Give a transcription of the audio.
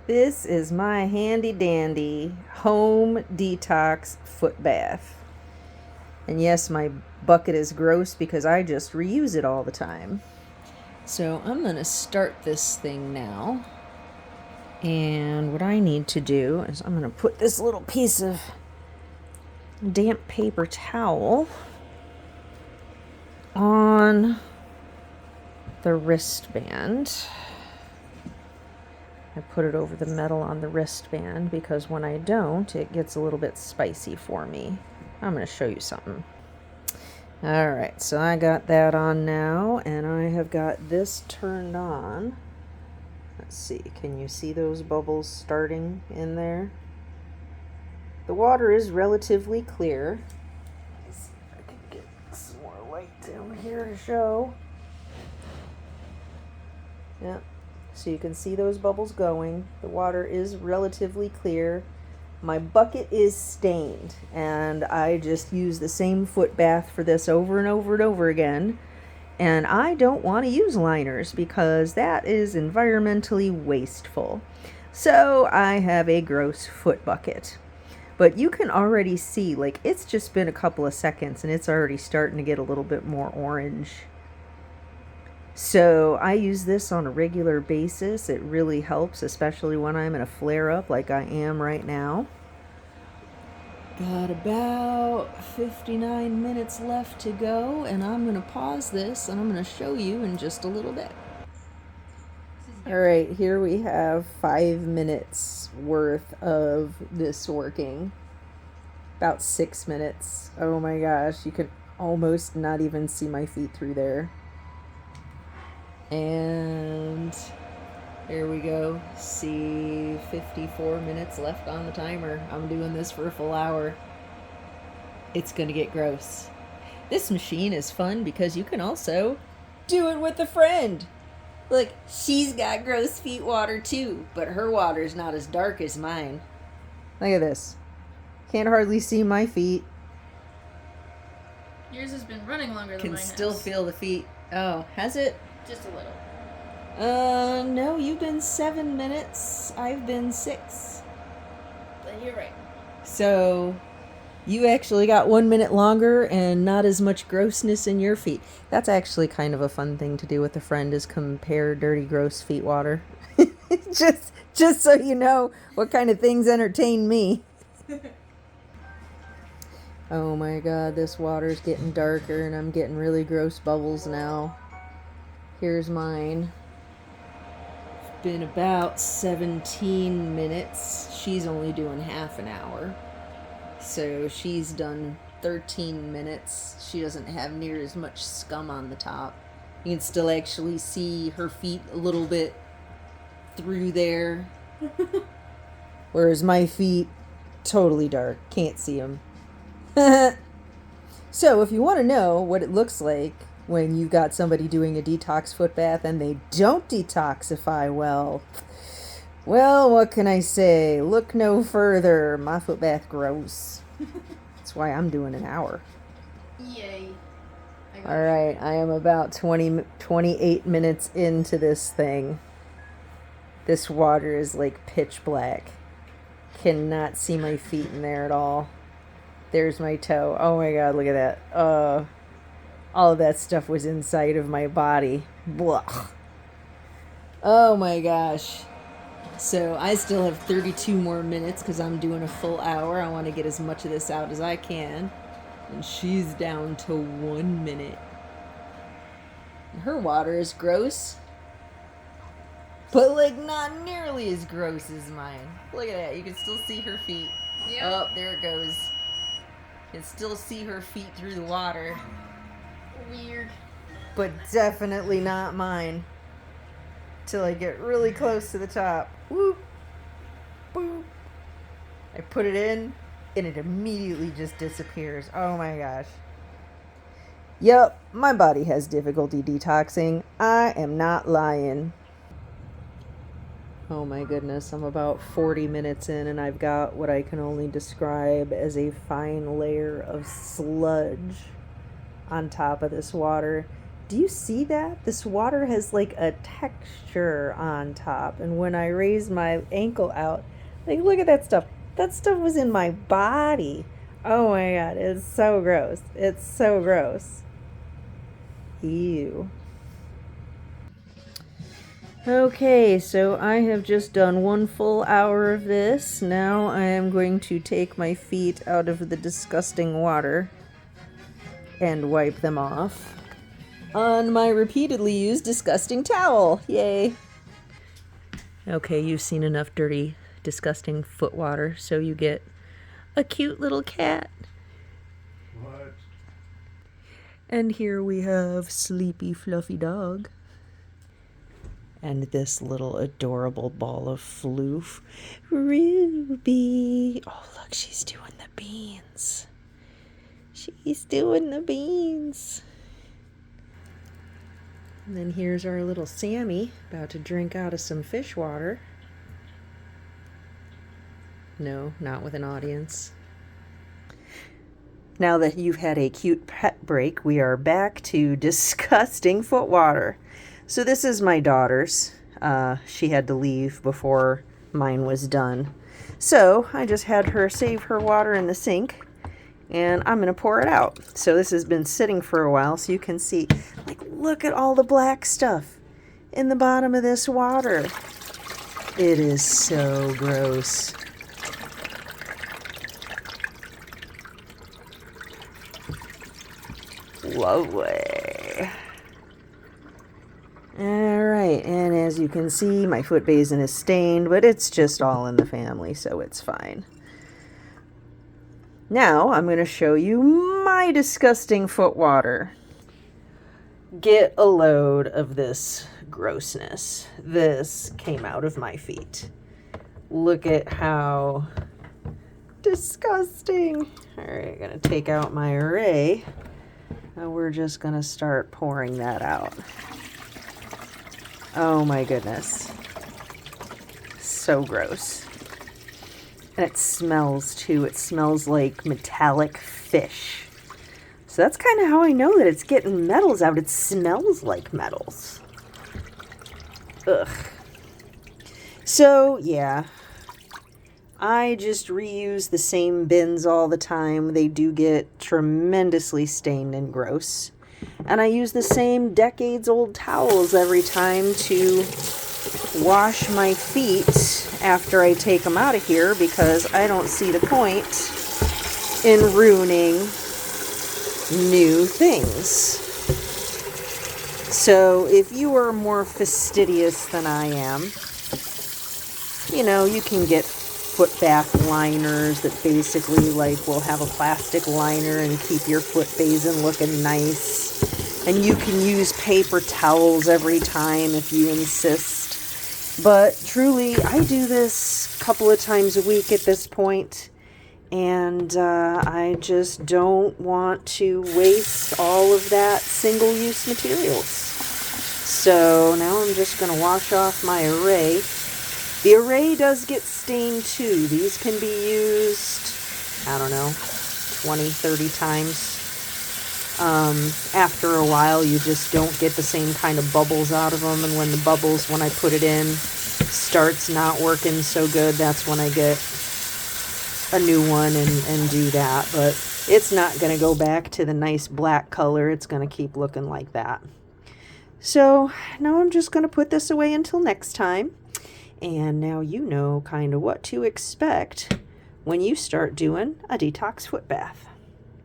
This is my handy dandy home detox foot bath. And yes, my bucket is gross because I just reuse it all the time. So I'm going to start this thing now. And what I need to do is I'm going to put this little piece of damp paper towel on the wristband. I put it over the metal on the wristband because when I don't, it gets a little bit spicy for me. I'm going to show you something. Alright, so I got that on now, and I have got this turned on. Let's see, can you see those bubbles starting in there? The water is relatively clear. Let's see if I can get some more light down here to show. Yep. So you can see those bubbles going. The water is relatively clear. My bucket is stained, and I just use the same foot bath for this over and over and over again. And I don't want to use liners because that is environmentally wasteful. So I have a gross foot bucket. But you can already see, like, it's just been a couple of seconds and it's already starting to get a little bit more orange. So I use this on a regular basis. It really helps, especially when I'm in a flare-up like I am right now. Got about 59 minutes left to go, and I'm going to pause this and I'm going to show you in just a little bit. Alright, here we have 5 minutes worth of this working. About 6 minutes. Oh my gosh, you can almost not even see my feet through there. And there we go. See, 54 minutes left on the timer. I'm doing this for a full hour. It's gonna get gross. This machine is fun because you can also do it with a friend. Look, she's got gross feet water too, but her water is not as dark as mine. Look at this. Can't hardly see my feet. Yours has been running longer than mine has. Can still feel the feet. Oh, has it? Just a little. No, you've been 7 minutes. I've been 6. Then you're right. So, you actually got 1 minute longer and not as much grossness in your feet. That's actually kind of a fun thing to do with a friend, is compare dirty, gross feet water. just so you know what kind of things entertain me. Oh my god, this water's getting darker and I'm getting really gross bubbles now. Here's mine. It's been about 17 minutes. She's only doing half an hour. So she's done 13 minutes. She doesn't have near as much scum on the top. You can still actually see her feet a little bit through there. Whereas my feet, totally dark. Can't see them. So if you want to know what it looks like when you've got somebody doing a detox foot bath and they don't detoxify well, what can I say? Look no further. My foot bath gross. That's why I'm doing an hour. Yay. All right, I am about 28 minutes into this thing. This water is like pitch black. Cannot see my feet in there at all. There's my toe. Oh my god, look at that. All of that stuff was inside of my body. Blah. Oh my gosh. So I still have 32 more minutes because I'm doing a full hour. I want to get as much of this out as I can. And she's down to 1 minute. Her water is gross, but like not nearly as gross as mine. Look at that. You can still see her feet. Yep. Oh, there it goes. You can still see her feet through the water. Weird. But definitely not mine. Till I get really close to the top. Whoop. Boop. I put it in, and it immediately just disappears. Oh my gosh. Yep, my body has difficulty detoxing. I am not lying. Oh my goodness, I'm about 40 minutes in and I've got what I can only describe as a fine layer of sludge on top of this water. Do you see that? This water has like a texture on top. And when I raise my ankle out, like, look at that stuff. That stuff was in my body. Oh my God, it's so gross. It's so gross. Ew. Okay, so I have just done 1 full hour of this. Now I am going to take my feet out of the disgusting water and wipe them off on my repeatedly used disgusting towel. Yay. Okay, you've seen enough dirty, disgusting foot water, so you get a cute little cat. What? And here we have sleepy, fluffy dog. And this little adorable ball of floof, Ruby. Oh, look, she's doing the beans. She's doing the beans. And then here's our little Sammy, about to drink out of some fish water. No, not with an audience. Now that you've had a cute pet break, we are back to disgusting foot water. So this is my daughter's. She had to leave before mine was done. So I just had her save her water in the sink, and I'm going to pour it out. So this has been sitting for a while, so you can see, like, look at all the black stuff in the bottom of this water. It is so gross. Lovely. Alright, and as you can see, my foot basin is stained, but it's just all in the family, so it's fine. Now, I'm going to show you my disgusting foot water. Get a load of this grossness. This came out of my feet. Look at how disgusting. Alright, I'm going to take out my array. And we're just going to start pouring that out. Oh my goodness. So gross. And it smells too. It smells like metallic fish. So that's kind of how I know that it's getting metals out. It smells like metals. Ugh. So, yeah. I just reuse the same bins all the time. They do get tremendously stained and gross. And I use the same decades-old towels every time to wash my feet after I take them out of here, because I don't see the point in ruining new things. So if you are more fastidious than I am, you know, you can get foot bath liners that basically like will have a plastic liner and keep your foot basin looking nice. And you can use paper towels every time if you insist. But truly, I do this a couple of times a week at this point, and I just don't want to waste all of that single-use materials. So now I'm just going to wash off my array. The array does get stained too. These can be used, I don't know, 20, 30 times. After a while, you just don't get the same kind of bubbles out of them. And when the bubbles, when I put it in, starts not working so good, that's when I get a new one and do that. But it's not going to go back to the nice black color. It's going to keep looking like that. So now I'm just going to put this away until next time. And now you know kind of what to expect when you start doing a detox foot bath.